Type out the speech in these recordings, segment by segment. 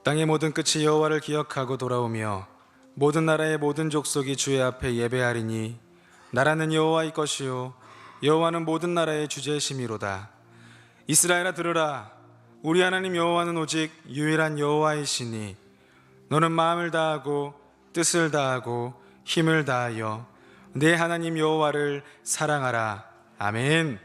땅의 모든 끝이 여호와를 기억하고 돌아오며 모든 나라의 모든 족속이 주의 앞에 예배하리니 나라는 여호와의 것이요 여호와는 모든 나라의 주제심이로다. 이스라엘아 들으라. 우리 하나님 여호와는 오직 유일한 여호와이시니 너는 마음을 다하고 뜻을 다하고 힘을 다하여 내 하나님 여호와를 사랑하라. 아멘.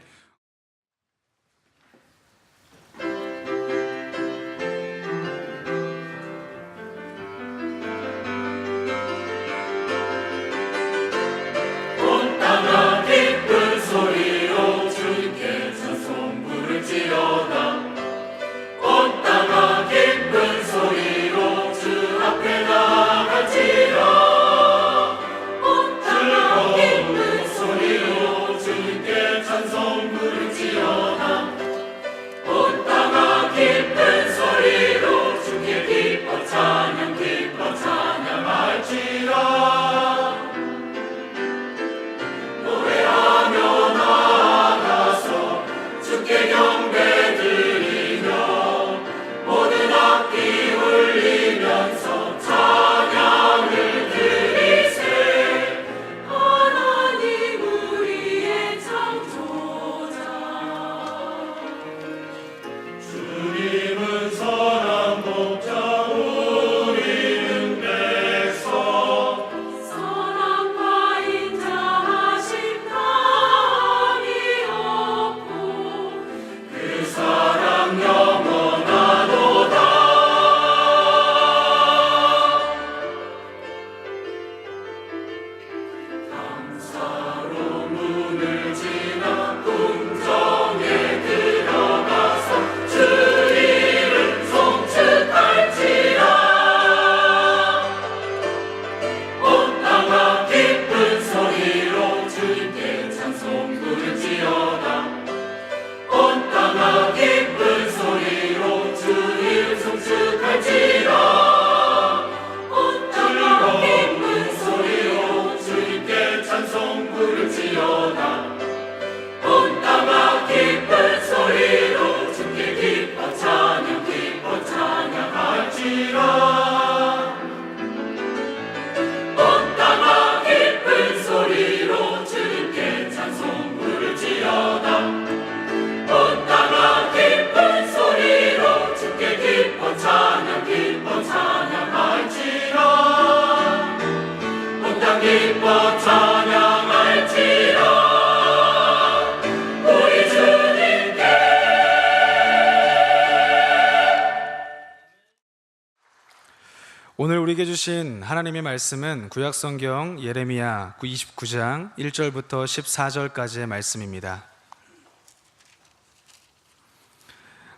오늘 우리에게 주신 하나님의 말씀은 구약성경 예레미야 29장 1절부터 14절까지의 말씀입니다.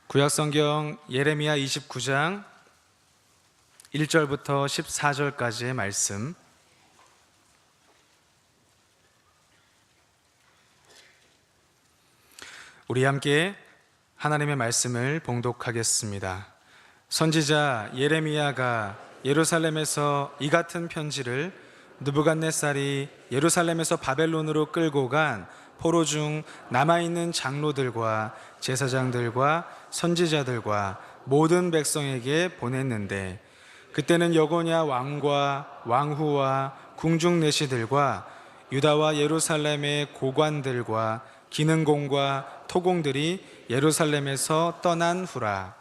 구약성경 예레미야 29장 1절부터 14절까지의 말씀, 우리 함께 하나님의 말씀을 봉독하겠습니다. 선지자 예레미야가 예루살렘에서 이 같은 편지를 느부갓네살이 예루살렘에서 바벨론으로 끌고 간 포로 중 남아있는 장로들과 제사장들과 선지자들과 모든 백성에게 보냈는데, 그때는 여고냐 왕과 왕후와 궁중 내시들과 유다와 예루살렘의 고관들과 기능공과 토공들이 예루살렘에서 떠난 후라.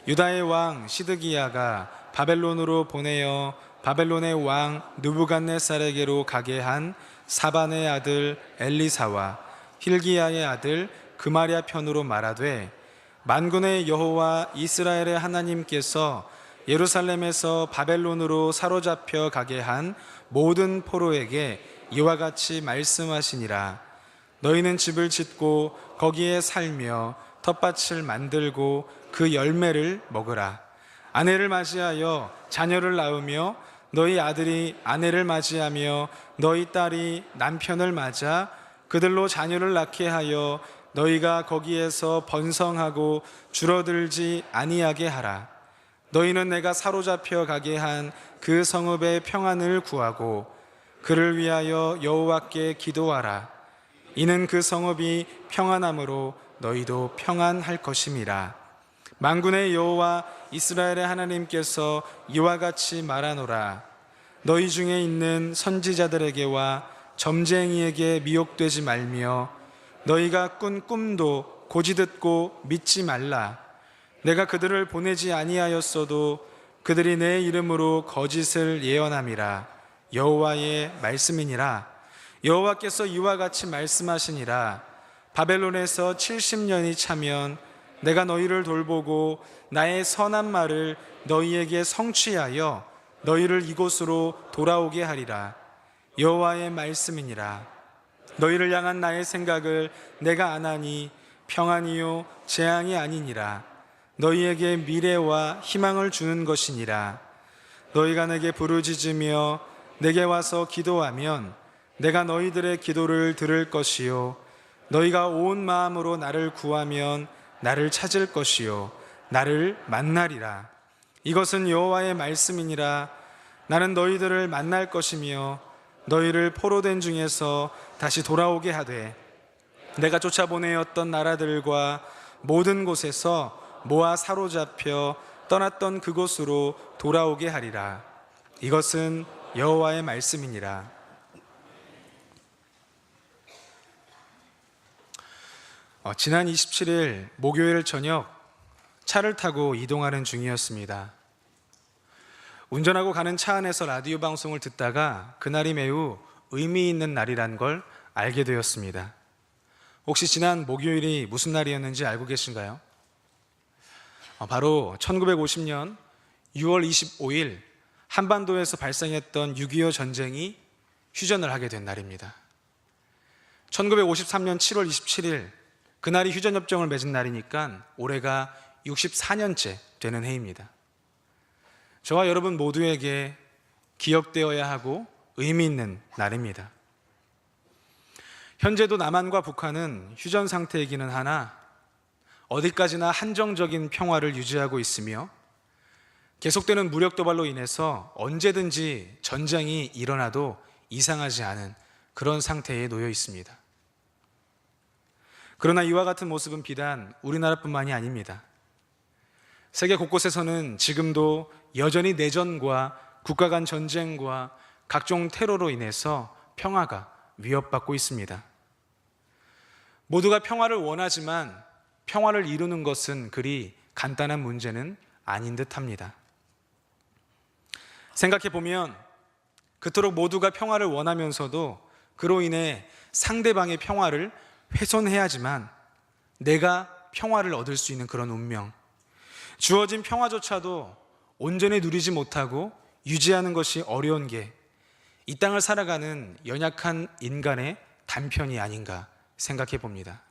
유다의 왕 시드기야가 바벨론으로 보내어 바벨론의 왕 느부갓네살에게로 가게 한 사반의 아들 엘리사와 힐기야의 아들 그마랴 편으로 말하되, 만군의 여호와 이스라엘의 하나님께서 예루살렘에서 바벨론으로 사로잡혀 가게 한 모든 포로에게 이와 같이 말씀하시니라. 너희는 집을 짓고 거기에 살며 텃밭을 만들고 그 열매를 먹으라. 아내를 맞이하여 자녀를 낳으며 너희 아들이 아내를 맞이하며 너희 딸이 남편을 맞아 그들로 자녀를 낳게 하여 너희가 거기에서 번성하고 줄어들지 아니하게 하라. 너희는 내가 사로잡혀 가게 한 그 성읍의 평안을 구하고 그를 위하여 여호와께 기도하라. 이는 그 성읍이 평안함으로 너희도 평안할 것임이라. 만군의 여호와 이스라엘의 하나님께서 이와 같이 말하노라. 너희 중에 있는 선지자들에게와 점쟁이에게 미혹되지 말며 너희가 꾼 꿈도 고지 듣고 믿지 말라. 내가 그들을 보내지 아니하였어도 그들이 내 이름으로 거짓을 예언함이라. 여호와의 말씀이니라. 여호와께서 이와 같이 말씀하시니라. 바벨론에서 70년이 차면 내가 너희를 돌보고 나의 선한 말을 너희에게 성취하여 너희를 이곳으로 돌아오게 하리라. 여호와의 말씀이니라. 너희를 향한 나의 생각을 내가 아나니 평안이요 재앙이 아니니라. 너희에게 미래와 희망을 주는 것이니라. 너희가 내게 부르짖으며 내게 와서 기도하면 내가 너희들의 기도를 들을 것이요 너희가 온 마음으로 나를 구하면 나를 찾을 것이요 나를 만나리라. 이것은 여호와의 말씀이니라. 나는 너희들을 만날 것이며 너희를 포로된 중에서 다시 돌아오게 하되 내가 쫓아보내었던 나라들과 모든 곳에서 모아 사로잡혀 떠났던 그곳으로 돌아오게 하리라. 이것은 여호와의 말씀이니라. 지난 27일 목요일 저녁 차를 타고 이동하는 중이었습니다. 운전하고 가는 차 안에서 라디오 방송을 듣다가 그날이 매우 의미 있는 날이란 걸 알게 되었습니다. 혹시 지난 목요일이 무슨 날이었는지 알고 계신가요? 바로 1950년 6월 25일 한반도에서 발생했던 6.25 전쟁이 휴전을 하게 된 날입니다. 1953년 7월 27일 그날이 휴전협정을 맺은 날이니까 올해가 64년째 되는 해입니다. 저와 여러분 모두에게 기억되어야 하고 의미 있는 날입니다. 현재도 남한과 북한은 휴전 상태이기는 하나 어디까지나 한정적인 평화를 유지하고 있으며 계속되는 무력 도발로 인해서 언제든지 전쟁이 일어나도 이상하지 않은 그런 상태에 놓여 있습니다. 그러나 이와 같은 모습은 비단 우리나라뿐만이 아닙니다. 세계 곳곳에서는 지금도 여전히 내전과 국가 간 전쟁과 각종 테러로 인해서 평화가 위협받고 있습니다. 모두가 평화를 원하지만 평화를 이루는 것은 그리 간단한 문제는 아닌 듯합니다. 생각해보면 그토록 모두가 평화를 원하면서도 그로 인해 상대방의 평화를 훼손해야지만 내가 평화를 얻을 수 있는 그런 운명, 주어진 평화조차도 온전히 누리지 못하고 유지하는 것이 어려운 게 이 땅을 살아가는 연약한 인간의 단편이 아닌가 생각해 봅니다.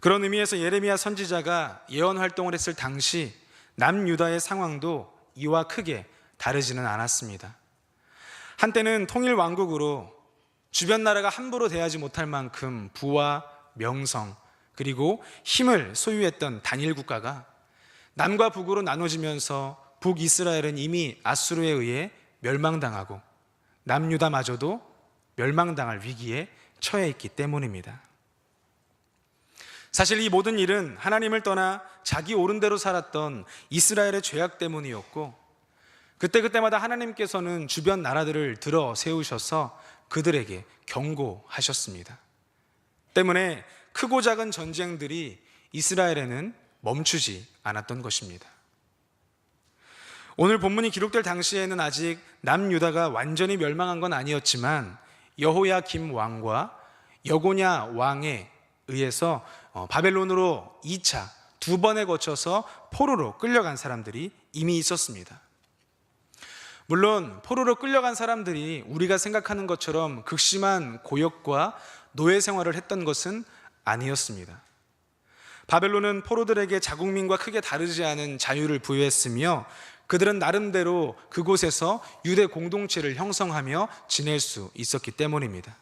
그런 의미에서 예레미야 선지자가 예언 활동을 했을 당시 남유다의 상황도 이와 크게 다르지는 않았습니다. 한때는 통일 왕국으로 주변 나라가 함부로 대하지 못할 만큼 부와 명성 그리고 힘을 소유했던 단일 국가가 남과 북으로 나눠지면서 북이스라엘은 이미 아수르에 의해 멸망당하고 남유다마저도 멸망당할 위기에 처해 있기 때문입니다. 사실 이 모든 일은 하나님을 떠나 자기 옳은 대로 살았던 이스라엘의 죄악 때문이었고 그때마다 하나님께서는 주변 나라들을 들어 세우셔서 그들에게 경고하셨습니다. 때문에 크고 작은 전쟁들이 이스라엘에는 멈추지 않았던 것입니다. 오늘 본문이 기록될 당시에는 아직 남유다가 완전히 멸망한 건 아니었지만 여호야김 왕과 여고냐 왕에 의해서 바벨론으로 2차, 2번에 거쳐서 포로로 끌려간 사람들이 이미 있었습니다. 물론 포로로 끌려간 사람들이 우리가 생각하는 것처럼 극심한 고역과 노예 생활을 했던 것은 아니었습니다. 바벨론은 포로들에게 자국민과 크게 다르지 않은 자유를 부여했으며 그들은 나름대로 그곳에서 유대 공동체를 형성하며 지낼 수 있었기 때문입니다.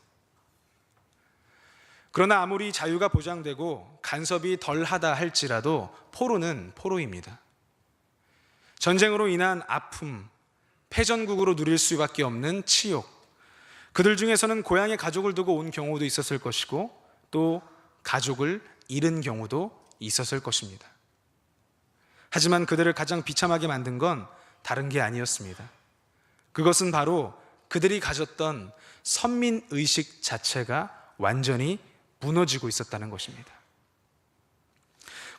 그러나 아무리 자유가 보장되고 간섭이 덜하다 할지라도 포로는 포로입니다. 전쟁으로 인한 아픔, 패전국으로 누릴 수밖에 없는 치욕, 그들 중에서는 고향에 가족을 두고 온 경우도 있었을 것이고 또 가족을 잃은 경우도 있었을 것입니다. 하지만 그들을 가장 비참하게 만든 건 다른 게 아니었습니다. 그것은 바로 그들이 가졌던 선민의식 자체가 완전히 무너지고 있었다는 것입니다.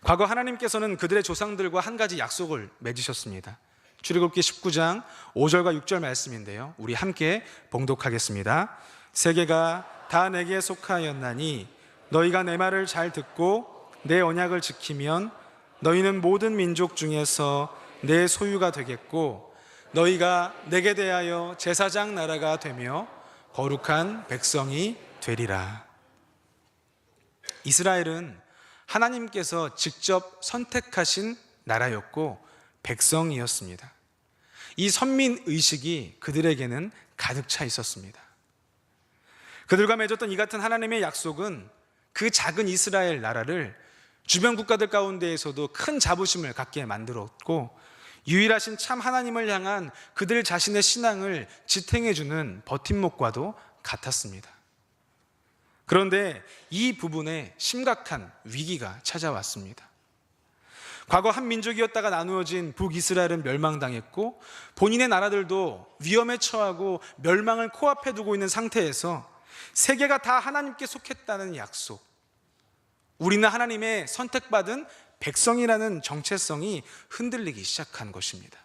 과거 하나님께서는 그들의 조상들과 한 가지 약속을 맺으셨습니다. 출애굽기 19장 5절과 6절 말씀인데요, 우리 함께 봉독하겠습니다. 세계가 다 내게 속하였나니 너희가 내 말을 잘 듣고 내 언약을 지키면 너희는 모든 민족 중에서 내 소유가 되겠고 너희가 내게 대하여 제사장 나라가 되며 거룩한 백성이 되리라. 이스라엘은 하나님께서 직접 선택하신 나라였고 백성이었습니다. 이 선민의식이 그들에게는 가득 차 있었습니다. 그들과 맺었던 이 같은 하나님의 약속은 그 작은 이스라엘 나라를 주변 국가들 가운데에서도 큰 자부심을 갖게 만들었고 유일하신 참 하나님을 향한 그들 자신의 신앙을 지탱해주는 버팀목과도 같았습니다. 그런데 이 부분에 심각한 위기가 찾아왔습니다. 과거 한 민족이었다가 나누어진 북이스라엘은 멸망당했고 본인의 나라들도 위험에 처하고 멸망을 코앞에 두고 있는 상태에서 세계가 다 하나님께 속했다는 약속, 우리는 하나님의 선택받은 백성이라는 정체성이 흔들리기 시작한 것입니다.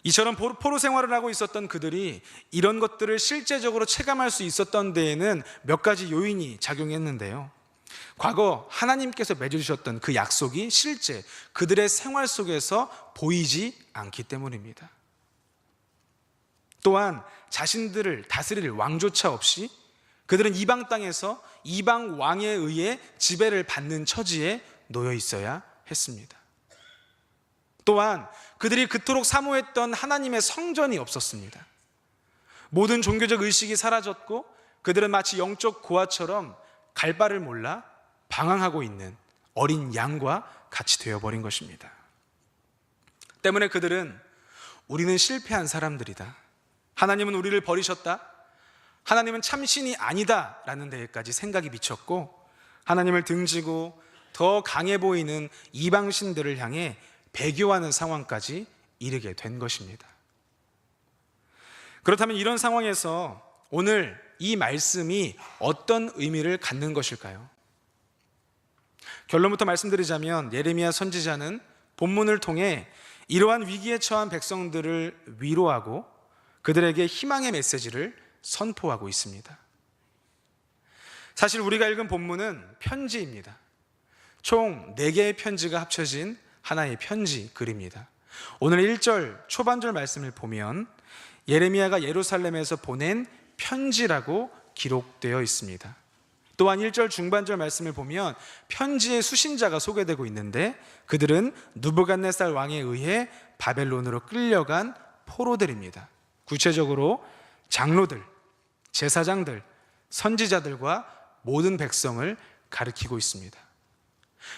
이처럼 포로 생활을 하고 있었던 그들이 이런 것들을 실제적으로 체감할 수 있었던 데에는 몇 가지 요인이 작용했는데요, 과거 하나님께서 맺어주셨던 그 약속이 실제 그들의 생활 속에서 보이지 않기 때문입니다. 또한 자신들을 다스릴 왕조차 없이 그들은 이방 땅에서 이방 왕에 의해 지배를 받는 처지에 놓여 있어야 했습니다. 또한 그들이 그토록 사모했던 하나님의 성전이 없었습니다. 모든 종교적 의식이 사라졌고 그들은 마치 영적 고아처럼 갈 바를 몰라 방황하고 있는 어린 양과 같이 되어버린 것입니다. 때문에 그들은 우리는 실패한 사람들이다, 하나님은 우리를 버리셨다, 하나님은 참신이 아니다 라는 데에까지 생각이 미쳤고 하나님을 등지고 더 강해 보이는 이방신들을 향해 배교하는 상황까지 이르게 된 것입니다. 그렇다면 이런 상황에서 오늘 이 말씀이 어떤 의미를 갖는 것일까요? 결론부터 말씀드리자면 예레미야 선지자는 본문을 통해 이러한 위기에 처한 백성들을 위로하고 그들에게 희망의 메시지를 선포하고 있습니다. 사실 우리가 읽은 본문은 편지입니다. 총 4개의 편지가 합쳐진 하나의 편지 글입니다. 오늘 1절 초반절 말씀을 보면 예레미야가 예루살렘에서 보낸 편지라고 기록되어 있습니다. 또한 1절 중반절 말씀을 보면 편지의 수신자가 소개되고 있는데 그들은 느부갓네살 왕에 의해 바벨론으로 끌려간 포로들입니다. 구체적으로 장로들, 제사장들, 선지자들과 모든 백성을 가리키고 있습니다.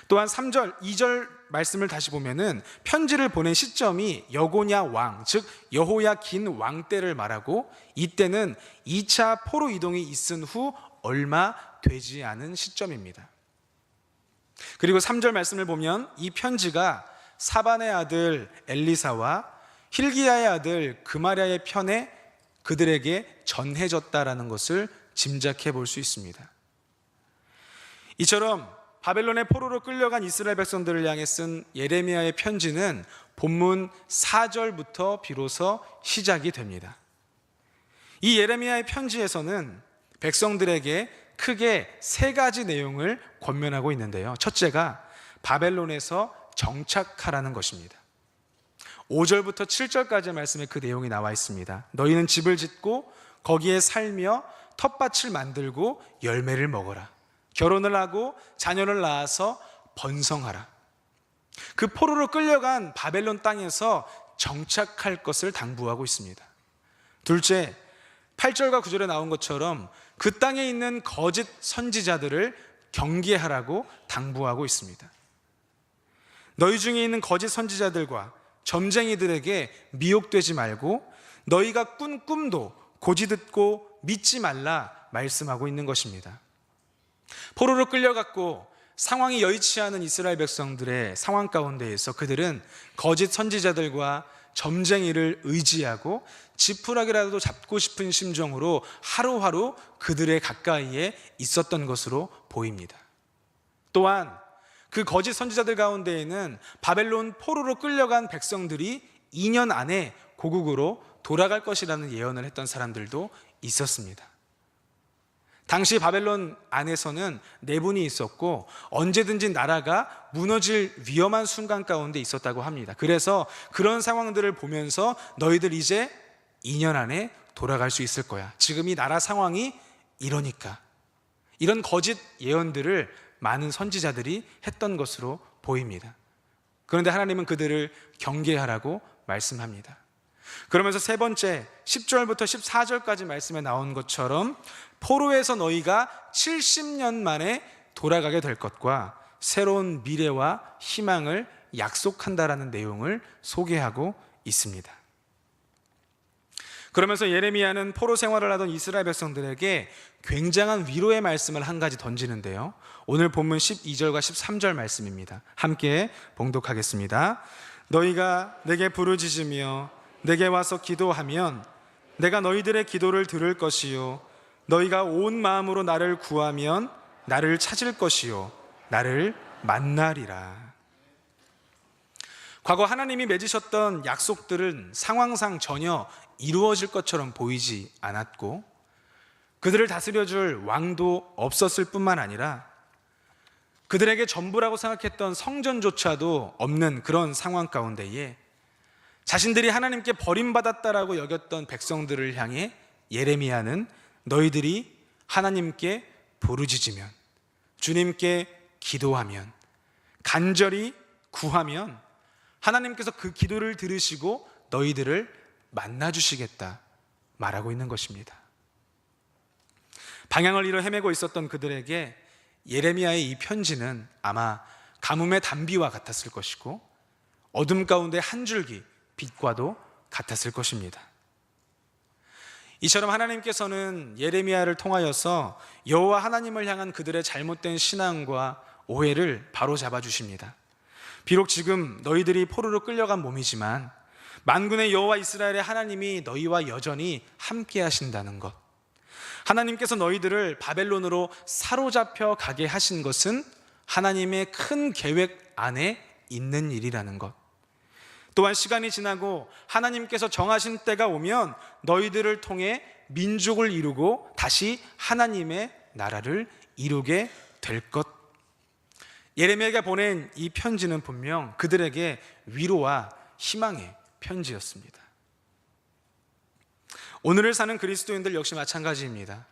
또한 3절, 2절 말씀을 다시 보면은 편지를 보낸 시점이 여고냐 왕, 즉 여호야긴 왕 때를 말하고 이때는 2차 포로 이동이 있은 후 얼마 되지 않은 시점입니다. 그리고 3절 말씀을 보면 이 편지가 사반의 아들 엘리사와 힐기야의 아들 그마랴의 편에 그들에게 전해졌다라는 것을 짐작해 볼 수 있습니다. 이처럼 바벨론의 포로로 끌려간 이스라엘 백성들을 향해 쓴 예레미야의 편지는 본문 4절부터 비로소 시작이 됩니다. 이 예레미야의 편지에서는 백성들에게 크게 3가지 내용을 권면하고 있는데요, 첫째가 바벨론에서 정착하라는 것입니다. 5절부터 7절까지의 말씀에 그 내용이 나와 있습니다. 너희는 집을 짓고 거기에 살며 텃밭을 만들고 열매를 먹어라. 결혼을 하고 자녀를 낳아서 번성하라. 그 포로로 끌려간 바벨론 땅에서 정착할 것을 당부하고 있습니다. 둘째, 8절과 9절에 나온 것처럼 그 땅에 있는 거짓 선지자들을 경계하라고 당부하고 있습니다. 너희 중에 있는 거짓 선지자들과 점쟁이들에게 미혹되지 말고 너희가 꾼 꿈도 고지 듣고 믿지 말라 말씀하고 있는 것입니다. 포로로 끌려갔고 상황이 여의치 않은 이스라엘 백성들의 상황 가운데에서 그들은 거짓 선지자들과 점쟁이를 의지하고 지푸라기라도 잡고 싶은 심정으로 하루하루 그들의 가까이에 있었던 것으로 보입니다. 또한 그 거짓 선지자들 가운데에는 바벨론 포로로 끌려간 백성들이 2년 안에 고국으로 돌아갈 것이라는 예언을 했던 사람들도 있었습니다. 당시 바벨론 안에서는 내분이 있었고 언제든지 나라가 무너질 위험한 순간 가운데 있었다고 합니다. 그래서 그런 상황들을 보면서 너희들 이제 2년 안에 돌아갈 수 있을 거야. 지금 이 나라 상황이 이러니까. 이런 거짓 예언들을 많은 선지자들이 했던 것으로 보입니다. 그런데 하나님은 그들을 경계하라고 말씀합니다. 그러면서 세 번째 10절부터 14절까지 말씀에 나온 것처럼 포로에서 너희가 70년 만에 돌아가게 될 것과 새로운 미래와 희망을 약속한다라는 내용을 소개하고 있습니다. 그러면서 예레미야는 포로 생활을 하던 이스라엘 백성들에게 굉장한 위로의 말씀을 한 가지 던지는데요, 오늘 본문 12절과 13절 말씀입니다. 함께 봉독하겠습니다. 너희가 내게 부르짖으며 내게 와서 기도하면 내가 너희들의 기도를 들을 것이요 너희가 온 마음으로 나를 구하면 나를 찾을 것이요 나를 만나리라. 과거 하나님이 맺으셨던 약속들은 상황상 전혀 이루어질 것처럼 보이지 않았고 그들을 다스려줄 왕도 없었을 뿐만 아니라 그들에게 전부라고 생각했던 성전조차도 없는 그런 상황 가운데에 자신들이 하나님께 버림받았다라고 여겼던 백성들을 향해 예레미야는 너희들이 하나님께 부르짖으면, 주님께 기도하면, 간절히 구하면 하나님께서 그 기도를 들으시고 너희들을 만나주시겠다 말하고 있는 것입니다. 방향을 잃어 헤매고 있었던 그들에게 예레미야의 이 편지는 아마 가뭄의 단비와 같았을 것이고 어둠 가운데 한 줄기 빛과도 같았을 것입니다. 이처럼 하나님께서는 예레미야를 통하여서 여호와 하나님을 향한 그들의 잘못된 신앙과 오해를 바로잡아 주십니다. 비록 지금 너희들이 포로로 끌려간 몸이지만 만군의 여호와 이스라엘의 하나님이 너희와 여전히 함께 하신다는 것, 하나님께서 너희들을 바벨론으로 사로잡혀 가게 하신 것은 하나님의 큰 계획 안에 있는 일이라는 것, 또한 시간이 지나고 하나님께서 정하신 때가 오면 너희들을 통해 민족을 이루고 다시 하나님의 나라를 이루게 될 것. 예레미야가 보낸 이 편지는 분명 그들에게 위로와 희망의 편지였습니다. 오늘을 사는 그리스도인들 역시 마찬가지입니다.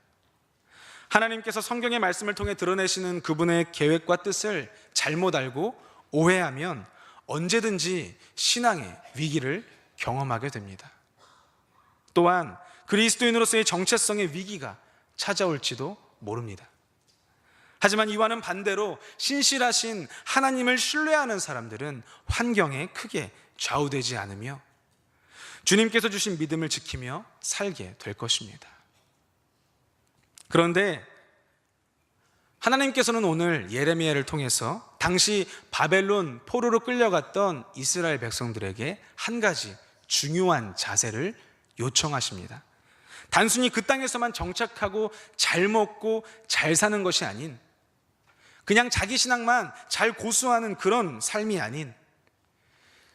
하나님께서 성경의 말씀을 통해 드러내시는 그분의 계획과 뜻을 잘못 알고 오해하면 언제든지 신앙의 위기를 경험하게 됩니다. 또한 그리스도인으로서의 정체성의 위기가 찾아올지도 모릅니다. 하지만 이와는 반대로 신실하신 하나님을 신뢰하는 사람들은 환경에 크게 좌우되지 않으며 주님께서 주신 믿음을 지키며 살게 될 것입니다. 그런데 하나님께서는 오늘 예레미야를 통해서 당시 바벨론 포로로 끌려갔던 이스라엘 백성들에게 한 가지 중요한 자세를 요청하십니다. 단순히 그 땅에서만 정착하고 잘 먹고 잘 사는 것이 아닌, 그냥 자기 신앙만 잘 고수하는 그런 삶이 아닌,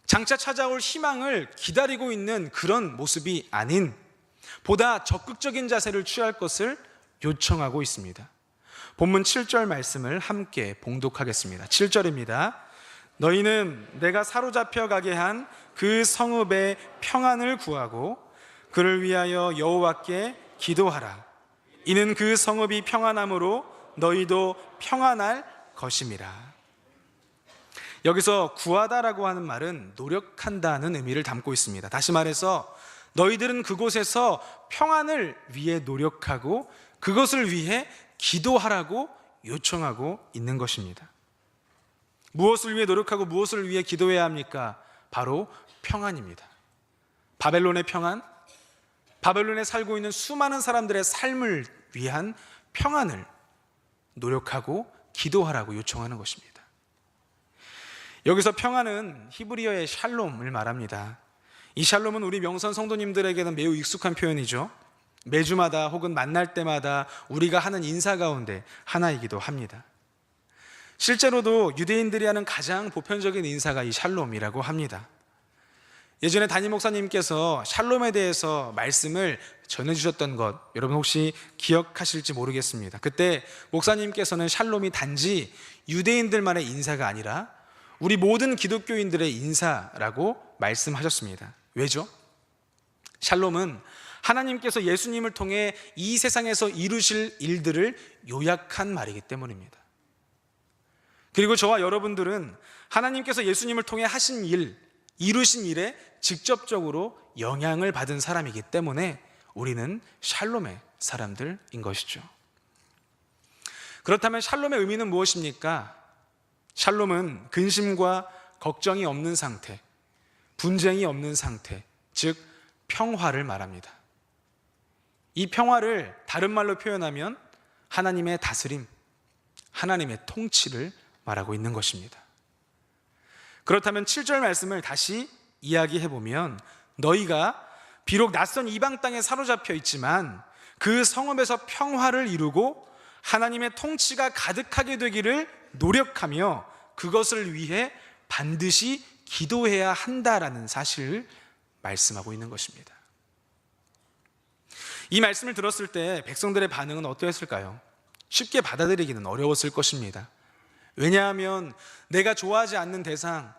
장차 찾아올 희망을 기다리고 있는 그런 모습이 아닌 보다 적극적인 자세를 취할 것을 요청하고 있습니다. 본문 7절 말씀을 함께 봉독하겠습니다. 7절입니다. 너희는 내가 사로잡혀 가게 한 그 성읍의 평안을 구하고 그를 위하여 여호와께 기도하라. 이는 그 성읍이 평안함으로 너희도 평안할 것임이라. 여기서 구하다라고 하는 말은 노력한다는 의미를 담고 있습니다. 다시 말해서 너희들은 그곳에서 평안을 위해 노력하고 그것을 위해 기도하라고 요청하고 있는 것입니다. 무엇을 위해 노력하고 무엇을 위해 기도해야 합니까? 바로 평안입니다. 바벨론의 평안, 바벨론에 살고 있는 수많은 사람들의 삶을 위한 평안을 노력하고 기도하라고 요청하는 것입니다. 여기서 평화는 히브리어의 샬롬을 말합니다. 이 샬롬은 우리 명선 성도님들에게는 매우 익숙한 표현이죠. 매주마다 혹은 만날 때마다 우리가 하는 인사 가운데 하나이기도 합니다. 실제로도 유대인들이 하는 가장 보편적인 인사가 이 샬롬이라고 합니다. 예전에 담임 목사님께서 샬롬에 대해서 말씀을 전해주셨던 것 여러분 혹시 기억하실지 모르겠습니다. 그때 목사님께서는 샬롬이 단지 유대인들만의 인사가 아니라 우리 모든 기독교인들의 인사라고 말씀하셨습니다. 왜죠? 샬롬은 하나님께서 예수님을 통해 이 세상에서 이루실 일들을 요약한 말이기 때문입니다. 그리고 저와 여러분들은 하나님께서 예수님을 통해 하신 일, 이루신 일에 직접적으로 영향을 받은 사람이기 때문에 우리는 샬롬의 사람들인 것이죠. 그렇다면 샬롬의 의미는 무엇입니까? 샬롬은 근심과 걱정이 없는 상태, 분쟁이 없는 상태, 즉 평화를 말합니다. 이 평화를 다른 말로 표현하면 하나님의 다스림, 하나님의 통치를 말하고 있는 것입니다. 그렇다면 7절 말씀을 다시 이야기해보면 너희가 비록 낯선 이방 땅에 사로잡혀 있지만 그 성읍에서 평화를 이루고 하나님의 통치가 가득하게 되기를 노력하며 그것을 위해 반드시 기도해야 한다라는 사실을 말씀하고 있는 것입니다. 이 말씀을 들었을 때 백성들의 반응은 어떠했을까요? 쉽게 받아들이기는 어려웠을 것입니다. 왜냐하면 내가 좋아하지 않는 대상,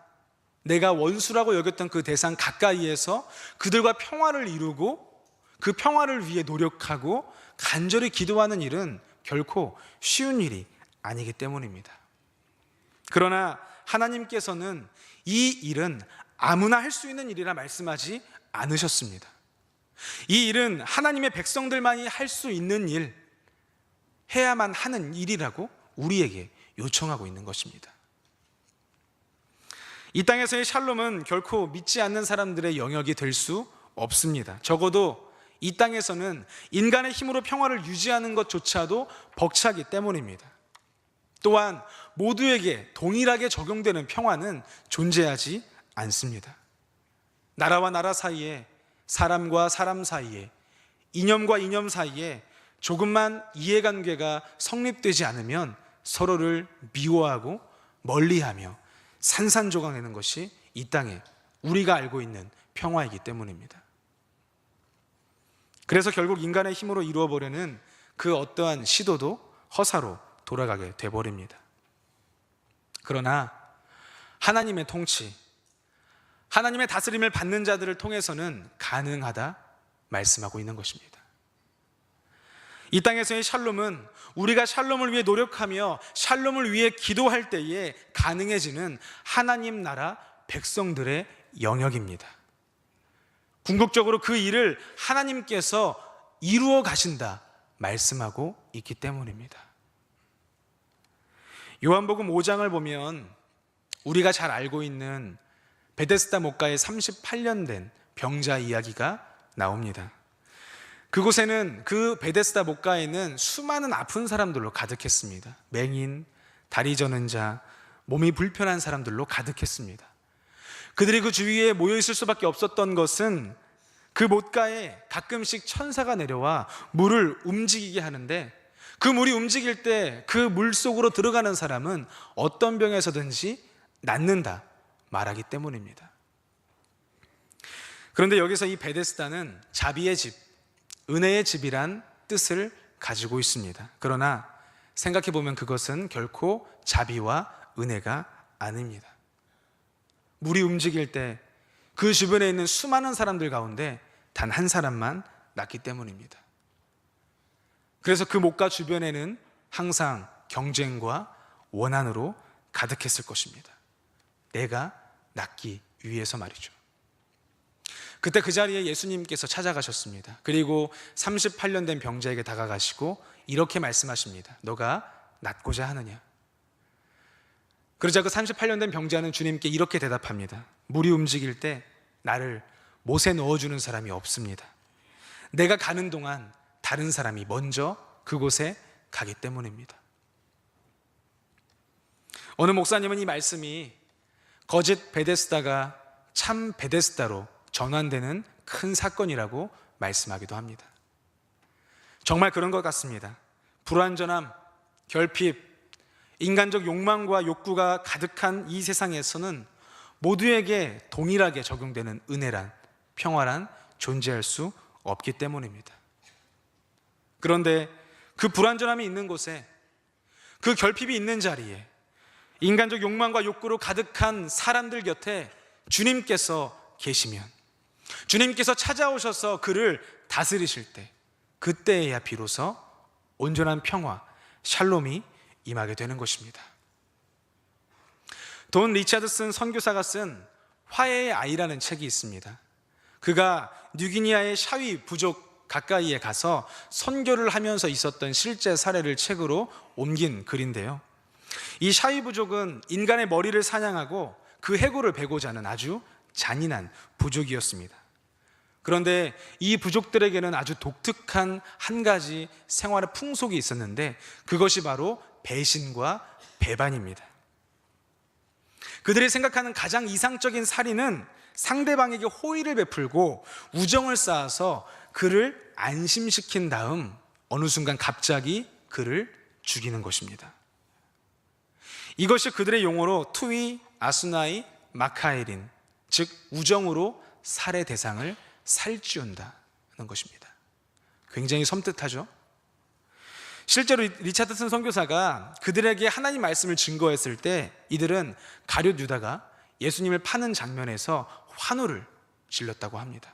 내가 원수라고 여겼던 그 대상 가까이에서 그들과 평화를 이루고 그 평화를 위해 노력하고 간절히 기도하는 일은 결코 쉬운 일이 아니기 때문입니다. 그러나 하나님께서는 이 일은 아무나 할 수 있는 일이라 말씀하지 않으셨습니다. 이 일은 하나님의 백성들만이 할 수 있는 일, 해야만 하는 일이라고 우리에게 요청하고 있는 것입니다. 이 땅에서의 샬롬은 결코 믿지 않는 사람들의 영역이 될 수 없습니다. 적어도 이 땅에서는 인간의 힘으로 평화를 유지하는 것조차도 벅차기 때문입니다. 또한 모두에게 동일하게 적용되는 평화는 존재하지 않습니다. 나라와 나라 사이에, 사람과 사람 사이에, 이념과 이념 사이에 조금만 이해관계가 성립되지 않으면 서로를 미워하고 멀리하며 산산조각내는 것이 이 땅에 우리가 알고 있는 평화이기 때문입니다. 그래서 결국 인간의 힘으로 이루어보려는 그 어떠한 시도도 허사로 돌아가게 돼버립니다. 그러나 하나님의 통치, 하나님의 다스림을 받는 자들을 통해서는 가능하다 말씀하고 있는 것입니다. 이 땅에서의 샬롬은 우리가 샬롬을 위해 노력하며 샬롬을 위해 기도할 때에 가능해지는 하나님 나라 백성들의 영역입니다. 궁극적으로 그 일을 하나님께서 이루어 가신다 말씀하고 있기 때문입니다. 요한복음 5장을 보면 우리가 잘 알고 있는 베데스다 목가에 38년 된 병자 이야기가 나옵니다. 그곳에는 그 베데스다 목가에는 수많은 아픈 사람들로 가득했습니다. 맹인, 다리 저는 자, 몸이 불편한 사람들로 가득했습니다. 그들이 그 주위에 모여 있을 수밖에 없었던 것은 그 못가에 가끔씩 천사가 내려와 물을 움직이게 하는데 그 물이 움직일 때 그 물 속으로 들어가는 사람은 어떤 병에서든지 낫는다 말하기 때문입니다. 그런데 여기서 이 베데스다는 자비의 집, 은혜의 집이란 뜻을 가지고 있습니다. 그러나 생각해보면 그것은 결코 자비와 은혜가 아닙니다. 물이 움직일 때 그 주변에 있는 수많은 사람들 가운데 단 한 사람만 낫기 때문입니다. 그래서 그 목가 주변에는 항상 경쟁과 원한으로 가득했을 것입니다. 내가 낫기 위해서 말이죠. 그때 그 자리에 예수님께서 찾아가셨습니다. 그리고 38년 된 병자에게 다가가시고 이렇게 말씀하십니다. 너가 낫고자 하느냐? 그러자 그 38년 된 병자는 주님께 이렇게 대답합니다. 물이 움직일 때 나를 못에 넣어주는 사람이 없습니다. 내가 가는 동안 다른 사람이 먼저 그곳에 가기 때문입니다. 어느 목사님은 이 말씀이 거짓 베데스다가 참 베데스다로 전환되는 큰 사건이라고 말씀하기도 합니다. 정말 그런 것 같습니다. 불완전함, 결핍, 인간적 욕망과 욕구가 가득한 이 세상에서는 모두에게 동일하게 적용되는 은혜란, 평화란 존재할 수 없기 때문입니다. 그런데 그 불완전함이 있는 곳에, 그 결핍이 있는 자리에, 인간적 욕망과 욕구로 가득한 사람들 곁에 주님께서 계시면, 주님께서 찾아오셔서 그를 다스리실 때, 그때에야 비로소 온전한 평화, 샬롬이 임하게 되는 것입니다. 돈 리차드슨 선교사가 쓴 화해의 아이라는 책이 있습니다. 그가 뉴기니아의 샤위 부족 가까이에 가서 선교를 하면서 있었던 실제 사례를 책으로 옮긴 글인데요, 이 샤위 부족은 인간의 머리를 사냥하고 그 해골을 베고자 하는 아주 잔인한 부족이었습니다. 그런데 이 부족들에게는 아주 독특한 한 가지 생활의 풍속이 있었는데, 그것이 바로 배신과 배반입니다. 그들이 생각하는 가장 이상적인 살인은 상대방에게 호의를 베풀고 우정을 쌓아서 그를 안심시킨 다음 어느 순간 갑자기 그를 죽이는 것입니다. 이것이 그들의 용어로 투이 아수나이 마카에린, 즉 우정으로 살해 대상을 살찌운다는 것입니다. 굉장히 섬뜩하죠? 실제로 리차드슨 선교사가 그들에게 하나님 말씀을 증거했을 때 이들은 가룟 유다가 예수님을 파는 장면에서 환호를 질렀다고 합니다.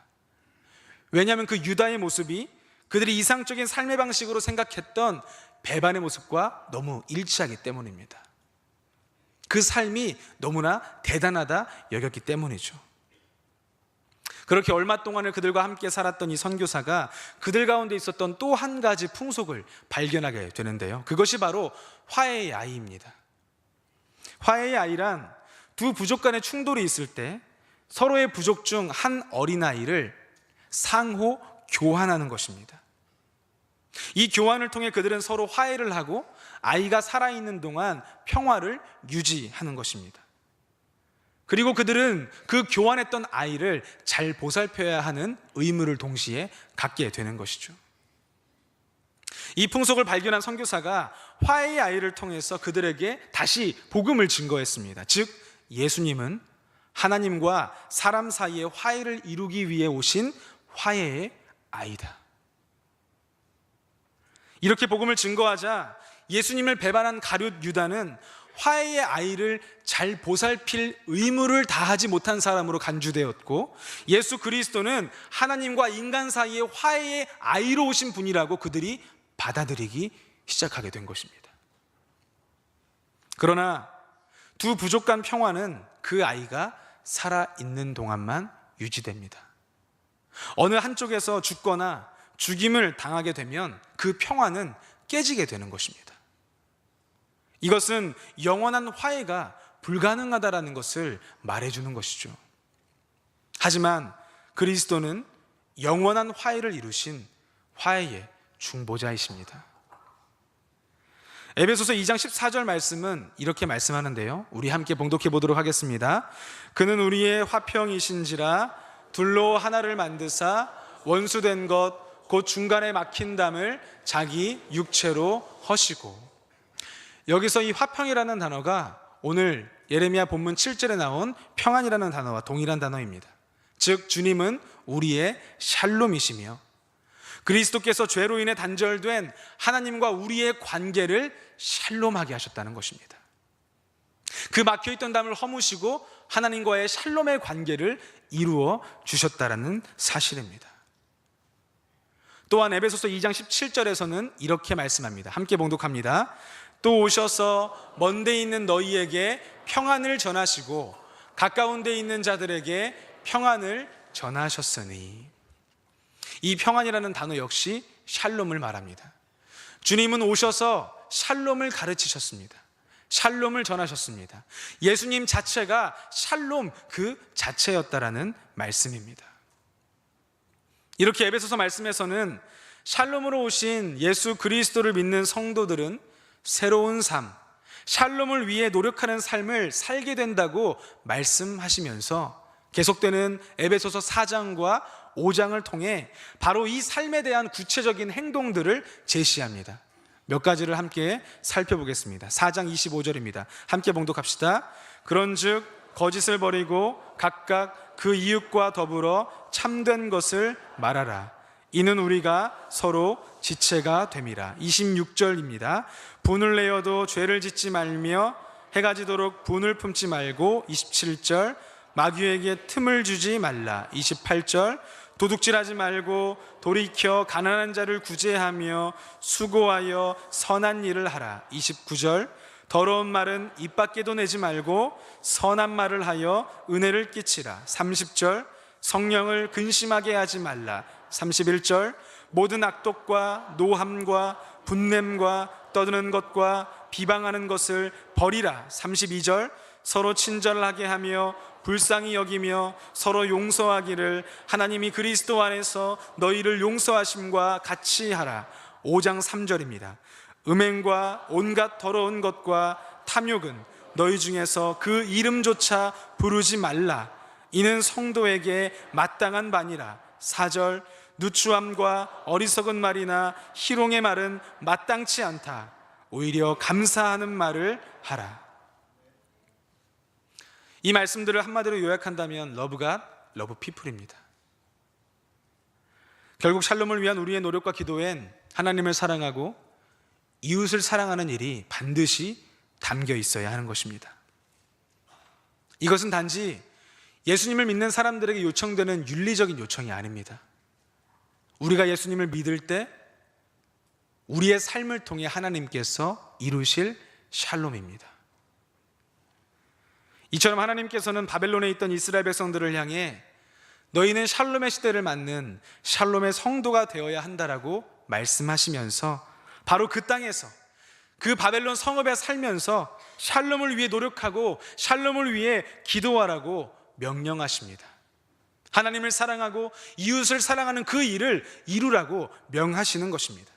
왜냐하면 그 유다의 모습이 그들이 이상적인 삶의 방식으로 생각했던 배반의 모습과 너무 일치하기 때문입니다. 그 삶이 너무나 대단하다 여겼기 때문이죠. 그렇게 얼마 동안을 그들과 함께 살았던 이 선교사가 그들 가운데 있었던 또 한 가지 풍속을 발견하게 되는데요, 그것이 바로 화해의 아이입니다. 화해의 아이란 두 부족 간의 충돌이 있을 때 서로의 부족 중 한 어린아이를 상호 교환하는 것입니다. 이 교환을 통해 그들은 서로 화해를 하고 아이가 살아있는 동안 평화를 유지하는 것입니다. 그리고 그들은 그 교환했던 아이를 잘 보살펴야 하는 의무를 동시에 갖게 되는 것이죠. 이 풍속을 발견한 선교사가 화해의 아이를 통해서 그들에게 다시 복음을 증거했습니다. 즉 예수님은 하나님과 사람 사이의 화해를 이루기 위해 오신 화해의 아이다. 이렇게 복음을 증거하자 예수님을 배반한 가룟 유다는 화해의 아이를 잘 보살필 의무를 다하지 못한 사람으로 간주되었고, 예수 그리스도는 하나님과 인간 사이의 화해의 아이로 오신 분이라고 그들이 받아들이기 시작하게 된 것입니다. 그러나 두 부족 간 평화는 그 아이가 살아있는 동안만 유지됩니다. 어느 한쪽에서 죽거나 죽임을 당하게 되면 그 평화는 깨지게 되는 것입니다. 이것은 영원한 화해가 불가능하다라는 것을 말해주는 것이죠. 하지만 그리스도는 영원한 화해를 이루신 화해의 중보자이십니다. 에베소서 2장 14절 말씀은 이렇게 말씀하는데요, 우리 함께 봉독해 보도록 하겠습니다. 그는 우리의 화평이신지라 둘로 하나를 만드사 원수된 것 곧 중간에 막힌 담을 자기 육체로 허시고. 여기서 이 화평이라는 단어가 오늘 예레미야 본문 7절에 나온 평안이라는 단어와 동일한 단어입니다. 즉 주님은 우리의 샬롬이시며 그리스도께서 죄로 인해 단절된 하나님과 우리의 관계를 샬롬하게 하셨다는 것입니다. 그 막혀있던 담을 허무시고 하나님과의 샬롬의 관계를 이루어 주셨다는 사실입니다. 또한 에베소서 2장 17절에서는 이렇게 말씀합니다. 함께 봉독합니다. 또 오셔서 먼 데 있는 너희에게 평안을 전하시고 가까운 데 있는 자들에게 평안을 전하셨으니. 이 평안이라는 단어 역시 샬롬을 말합니다. 주님은 오셔서 샬롬을 가르치셨습니다. 샬롬을 전하셨습니다. 예수님 자체가 샬롬 그 자체였다라는 말씀입니다. 이렇게 에베소서 말씀에서는 샬롬으로 오신 예수 그리스도를 믿는 성도들은 새로운 삶, 샬롬을 위해 노력하는 삶을 살게 된다고 말씀하시면서 계속되는 에베소서 4장과 5장을 통해 바로 이 삶에 대한 구체적인 행동들을 제시합니다. 몇 가지를 함께 살펴보겠습니다. 4장 25절입니다. 함께 봉독합시다. 그런즉 거짓을 버리고 각각 그 이웃과 더불어 참된 것을 말하라. 이는 우리가 서로 지체가 됨이라. 26절입니다. 분을 내어도 죄를 짓지 말며 해가 지도록 분을 품지 말고. 27절. 마귀에게 틈을 주지 말라. 28절. 도둑질하지 말고 돌이켜 가난한 자를 구제하며 수고하여 선한 일을 하라. 29절. 더러운 말은 입 밖에도 내지 말고 선한 말을 하여 은혜를 끼치라. 30절. 성령을 근심하게 하지 말라. 31절. 모든 악독과 노함과 분냄과 떠드는 것과 비방하는 것을 버리라. 32절. 서로 친절하게 하며 불쌍히 여기며 서로 용서하기를 하나님이 그리스도 안에서 너희를 용서하심과 같이 하라. 5장 3절입니다. 음행과 온갖 더러운 것과 탐욕은 너희 중에서 그 이름조차 부르지 말라. 이는 성도에게 마땅한 바니라. 4절. 누추함과 어리석은 말이나 희롱의 말은 마땅치 않다. 오히려 감사하는 말을 하라. 이 말씀들을 한마디로 요약한다면 Love God, Love People입니다. 결국 샬롬을 위한 우리의 노력과 기도엔 하나님을 사랑하고 이웃을 사랑하는 일이 반드시 담겨 있어야 하는 것입니다. 이것은 단지 예수님을 믿는 사람들에게 요청되는 윤리적인 요청이 아닙니다. 우리가 예수님을 믿을 때 우리의 삶을 통해 하나님께서 이루실 샬롬입니다. 이처럼 하나님께서는 바벨론에 있던 이스라엘 백성들을 향해 너희는 샬롬의 시대를 맞는 샬롬의 성도가 되어야 한다라고 말씀하시면서 바로 그 땅에서 그 바벨론 성읍에 살면서 샬롬을 위해 노력하고 샬롬을 위해 기도하라고 명령하십니다. 하나님을 사랑하고 이웃을 사랑하는 그 일을 이루라고 명하시는 것입니다.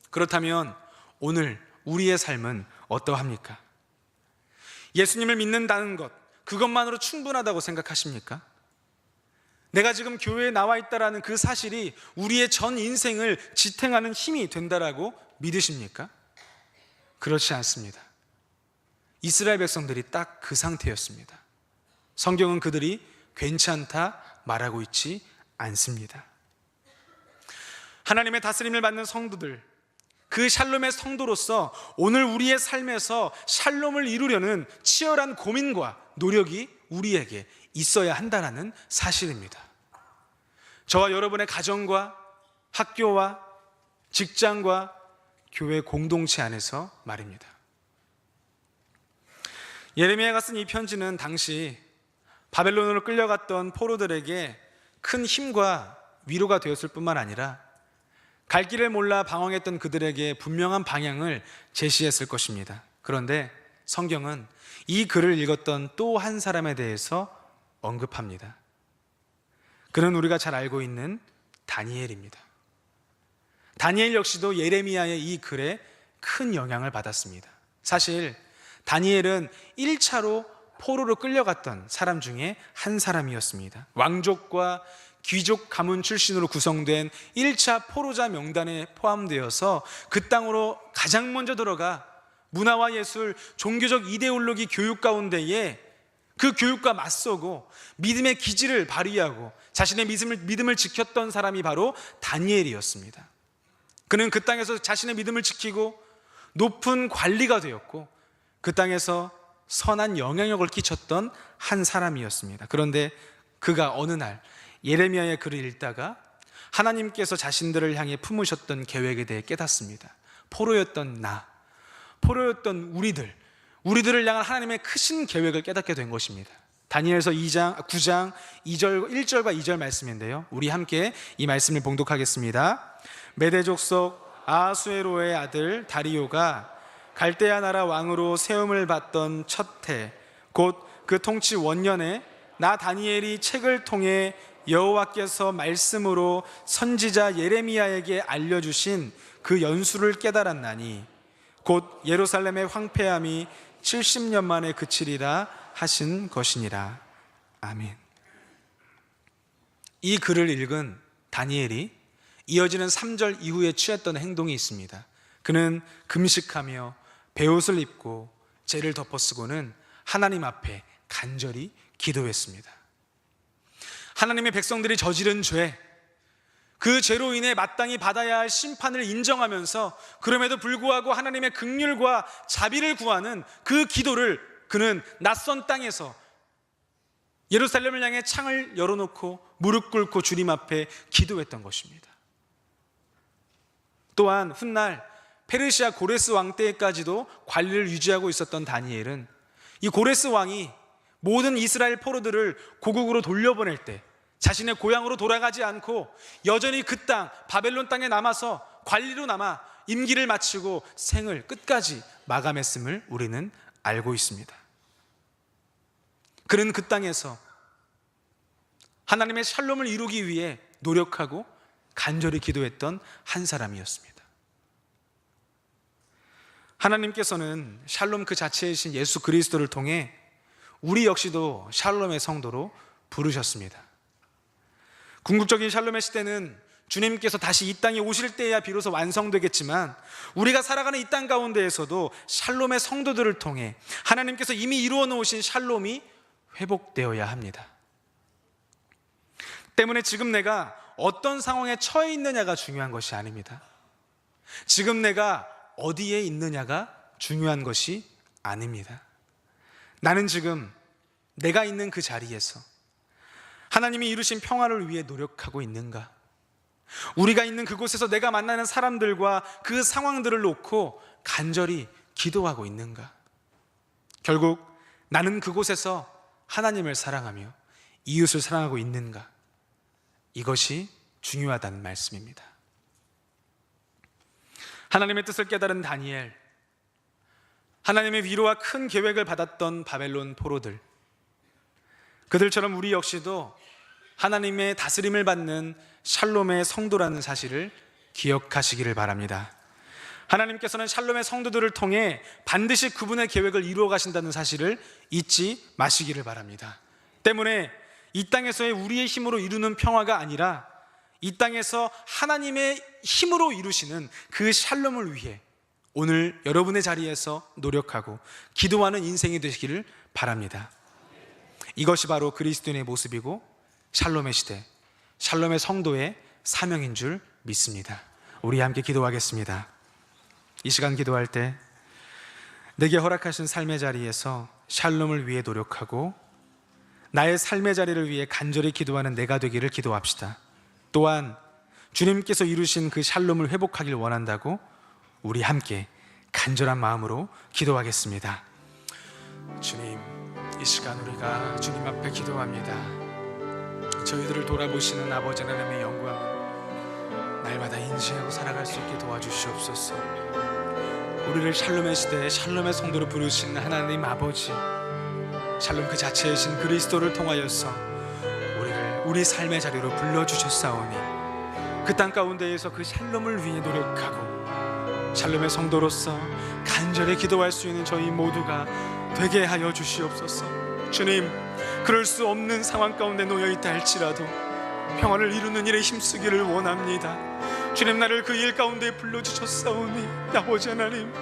그렇다면 오늘 우리의 삶은 어떠합니까? 예수님을 믿는다는 것, 그것만으로 충분하다고 생각하십니까? 내가 지금 교회에 나와 있다는 그 사실이 우리의 전 인생을 지탱하는 힘이 된다라고 믿으십니까? 그렇지 않습니다. 이스라엘 백성들이 딱 그 상태였습니다. 성경은 그들이 괜찮다 말하고 있지 않습니다. 하나님의 다스림을 받는 성도들, 그 샬롬의 성도로서 오늘 우리의 삶에서 샬롬을 이루려는 치열한 고민과 노력이 우리에게 있어야 한다는 사실입니다. 저와 여러분의 가정과 학교와 직장과 교회 공동체 안에서 말입니다. 예레미야가 쓴 이 편지는 당시 바벨론으로 끌려갔던 포로들에게 큰 힘과 위로가 되었을 뿐만 아니라 갈 길을 몰라 방황했던 그들에게 분명한 방향을 제시했을 것입니다. 그런데 성경은 이 글을 읽었던 또 한 사람에 대해서 언급합니다. 그는 우리가 잘 알고 있는 다니엘입니다. 다니엘 역시도 예레미야의 이 글에 큰 영향을 받았습니다. 사실 다니엘은 1차로 포로로 끌려갔던 사람 중에 한 사람이었습니다. 왕족과 귀족 가문 출신으로 구성된 1차 포로자 명단에 포함되어서 그 땅으로 가장 먼저 들어가 문화와 예술, 종교적 이데올로기 교육 가운데에 그 교육과 맞서고 믿음의 기질을 발휘하고 자신의 믿음을 지켰던 사람이 바로 다니엘이었습니다. 그는 그 땅에서 자신의 믿음을 지키고 높은 관리가 되었고 그 땅에서 선한 영향력을 끼쳤던 한 사람이었습니다. 그런데 그가 어느 날 예레미야의 글을 읽다가 하나님께서 자신들을 향해 품으셨던 계획에 대해 깨닫습니다. 포로였던 포로였던 우리들을 향한 하나님의 크신 계획을 깨닫게 된 것입니다. 다니엘서 9장 1절과 2절 말씀인데요, 우리 함께 이 말씀을 봉독하겠습니다. 메대 족속 아하수에로의 아들 다리오가 갈대아 나라 왕으로 세움을 받던 첫 해, 곧 그 통치 원년에 나 다니엘이 책을 통해 여호와께서 말씀으로 선지자 예레미야에게 알려주신 그 연수를 깨달았나니 곧 예루살렘의 황폐함이 70년 만에 그치리라 하신 것이니라. 아멘. 이 글을 읽은 다니엘이 이어지는 3절 이후에 취했던 행동이 있습니다. 그는 금식하며 베옷을 입고 죄를 덮어쓰고는 하나님 앞에 간절히 기도했습니다. 하나님의 백성들이 저지른 죄, 그 죄로 인해 마땅히 받아야 할 심판을 인정하면서 그럼에도 불구하고 하나님의 긍휼과 자비를 구하는 그 기도를 그는 낯선 땅에서 예루살렘을 향해 창을 열어놓고 무릎 꿇고 주님 앞에 기도했던 것입니다. 또한 훗날 페르시아 고레스 왕 때까지도 관리를 유지하고 있었던 다니엘은 이 고레스 왕이 모든 이스라엘 포로들을 고국으로 돌려보낼 때 자신의 고향으로 돌아가지 않고 여전히 그 땅 바벨론 땅에 남아서 관리로 남아 임기를 마치고 생을 끝까지 마감했음을 우리는 알고 있습니다. 그는 그 땅에서 하나님의 샬롬을 이루기 위해 노력하고 간절히 기도했던 한 사람이었습니다. 하나님께서는 샬롬 그 자체이신 예수 그리스도를 통해 우리 역시도 샬롬의 성도로 부르셨습니다. 궁극적인 샬롬의 시대는 주님께서 다시 이 땅에 오실 때야 비로소 완성되겠지만 우리가 살아가는 이 땅 가운데에서도 샬롬의 성도들을 통해 하나님께서 이미 이루어 놓으신 샬롬이 회복되어야 합니다. 때문에 지금 내가 어떤 상황에 처해 있느냐가 중요한 것이 아닙니다. 지금 내가 어디에 있느냐가 중요한 것이 아닙니다. 나는 지금 내가 있는 그 자리에서 하나님이 이루신 평화를 위해 노력하고 있는가? 우리가 있는 그곳에서 내가 만나는 사람들과 그 상황들을 놓고 간절히 기도하고 있는가? 결국 나는 그곳에서 하나님을 사랑하며 이웃을 사랑하고 있는가? 이것이 중요하다는 말씀입니다. 하나님의 뜻을 깨달은 다니엘, 하나님의 위로와 큰 계획을 받았던 바벨론 포로들, 그들처럼 우리 역시도 하나님의 다스림을 받는 샬롬의 성도라는 사실을 기억하시기를 바랍니다. 하나님께서는 샬롬의 성도들을 통해 반드시 그분의 계획을 이루어 가신다는 사실을 잊지 마시기를 바랍니다. 때문에 이 땅에서의 우리의 힘으로 이루는 평화가 아니라 이 땅에서 하나님의 힘으로 이루시는 그 샬롬을 위해 오늘 여러분의 자리에서 노력하고 기도하는 인생이 되시기를 바랍니다. 이것이 바로 그리스도인의 모습이고 샬롬의 시대, 샬롬의 성도의 사명인 줄 믿습니다. 우리 함께 기도하겠습니다. 이 시간 기도할 때 내게 허락하신 삶의 자리에서 샬롬을 위해 노력하고 나의 삶의 자리를 위해 간절히 기도하는 내가 되기를 기도합시다. 또한 주님께서 이루신 그 샬롬을 회복하길 원한다고 우리 함께 간절한 마음으로 기도하겠습니다. 주님, 이 시간 우리가 주님 앞에 기도합니다. 저희들을 돌아보시는 아버지 하나님의 영광을 날마다 인지하고 살아갈 수 있게 도와주시옵소서. 우리를 샬롬의 시대에 샬롬의 성도로 부르신 하나님 아버지, 샬롬 그 자체이신 그리스도를 통하여서 우리를 우리 삶의 자리로 불러주셨사오니 그 땅 가운데에서 그 샬롬을 위해 노력하고 샬롬의 성도로서 간절히 기도할 수 있는 저희 모두가 되게 하여 주시옵소서. 주님, 그럴 수 없는 상황 가운데 놓여있다 할지라도 평화를 이루는 일에 힘쓰기를 원합니다. 주님, 나를 그 일 가운데 불러주셨사오니 아버지 하나님,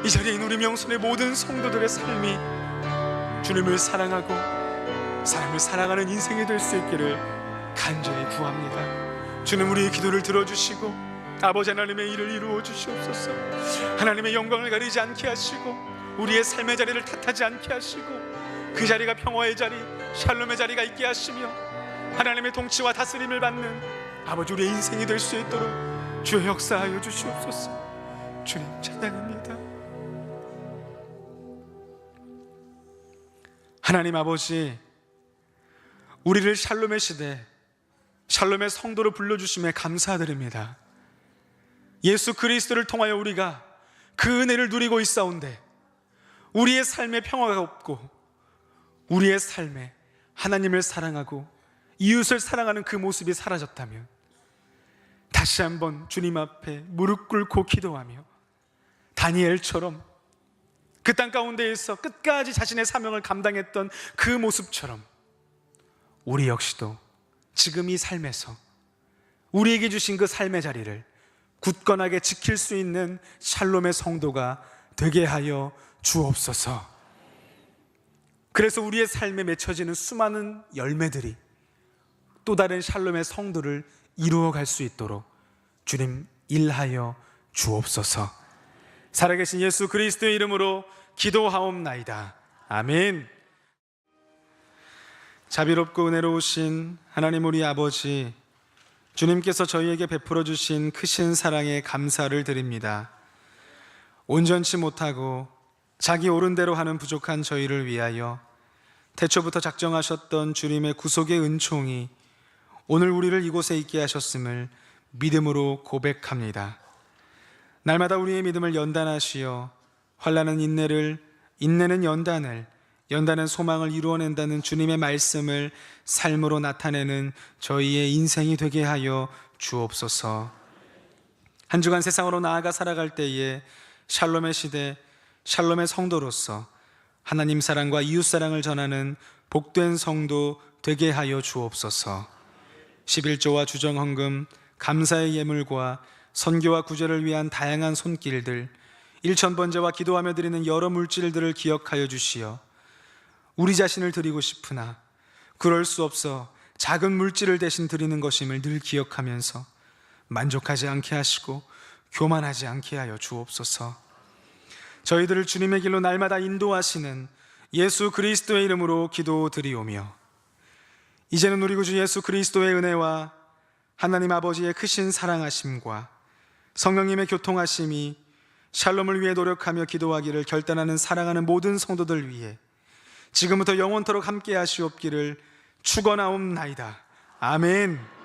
이 자리에 있는 우리 명순의 모든 성도들의 삶이 주님을 사랑하고 사람을 사랑하는 인생이 될 수 있기를 간절히 구합니다. 주님, 우리의 기도를 들어주시고 아버지 하나님의 일을 이루어 주시옵소서. 하나님의 영광을 가리지 않게 하시고 우리의 삶의 자리를 탓하지 않게 하시고 그 자리가 평화의 자리, 샬롬의 자리가 있게 하시며 하나님의 통치와 다스림을 받는 아버지 우리의 인생이 될 수 있도록 주의 역사하여 주시옵소서. 주님 찬양합니다. 하나님 아버지, 우리를 샬롬의 시대, 샬롬의 성도로 불러주심에 감사드립니다. 예수 그리스도를 통하여 우리가 그 은혜를 누리고 있사온데 우리의 삶에 평화가 없고 우리의 삶에 하나님을 사랑하고 이웃을 사랑하는 그 모습이 사라졌다면 다시 한번 주님 앞에 무릎 꿇고 기도하며 다니엘처럼 그 땅 가운데에서 끝까지 자신의 사명을 감당했던 그 모습처럼 우리 역시도 지금 이 삶에서 우리에게 주신 그 삶의 자리를 굳건하게 지킬 수 있는 샬롬의 성도가 되게 하여 주옵소서. 그래서 우리의 삶에 맺혀지는 수많은 열매들이 또 다른 샬롬의 성도를 이루어갈 수 있도록 주님 일하여 주옵소서. 살아계신 예수 그리스도의 이름으로 기도하옵나이다. 아멘. 자비롭고 은혜로우신 하나님 우리 아버지, 주님께서 저희에게 베풀어 주신 크신 사랑에 감사를 드립니다. 온전치 못하고 자기 옳은 대로 하는 부족한 저희를 위하여 태초부터 작정하셨던 주님의 구속의 은총이 오늘 우리를 이곳에 있게 하셨음을 믿음으로 고백합니다. 날마다 우리의 믿음을 연단하시어 환난은 인내를, 인내는 연단을, 연단은 소망을 이루어낸다는 주님의 말씀을 삶으로 나타내는 저희의 인생이 되게 하여 주옵소서. 한 주간 세상으로 나아가 살아갈 때에 샬롬의 시대, 샬롬의 성도로서 하나님 사랑과 이웃 사랑을 전하는 복된 성도 되게 하여 주옵소서. 11조와 주정헌금, 감사의 예물과 선교와 구제를 위한 다양한 손길들, 일천번제와 기도하며 드리는 여러 물질들을 기억하여 주시어 우리 자신을 드리고 싶으나 그럴 수 없어 작은 물질을 대신 드리는 것임을 늘 기억하면서 만족하지 않게 하시고 교만하지 않게 하여 주옵소서. 저희들을 주님의 길로 날마다 인도하시는 예수 그리스도의 이름으로 기도드리오며, 이제는 우리 구주 예수 그리스도의 은혜와 하나님 아버지의 크신 사랑하심과 성령님의 교통하심이 샬롬을 위해 노력하며 기도하기를 결단하는 사랑하는 모든 성도들 위해 지금부터 영원토록 함께 하시옵기를 축원하옵나이다. 아멘.